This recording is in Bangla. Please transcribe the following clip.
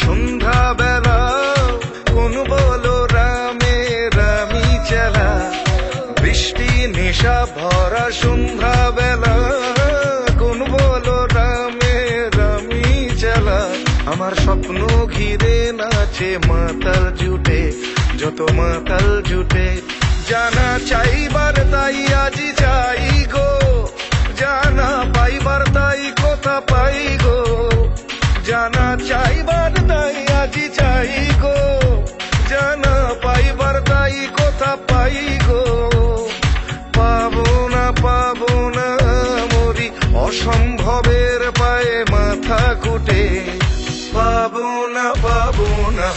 সন্ধ্যা বেলা, কোন বলো রামে রামি চেলা। বৃষ্টি নেশা ভরা সন্ধ্যা বেলা, কোন বলো রামে রামি চেলা। আমার স্বপ্ন ঘিরে নাচে মাতাল জুটে, যত মাতাল জুটে। জানা চাইবার তাই আজি চাই গো, জানা পাইবার তাই কথা পাই গো। জানা চাইবার তাই আজি চাই গো, জানা পাইবার তাই কথা পাই গো। পাবো না মরি অসম্ভবের পায়ে মাথা কুটে। পাবো না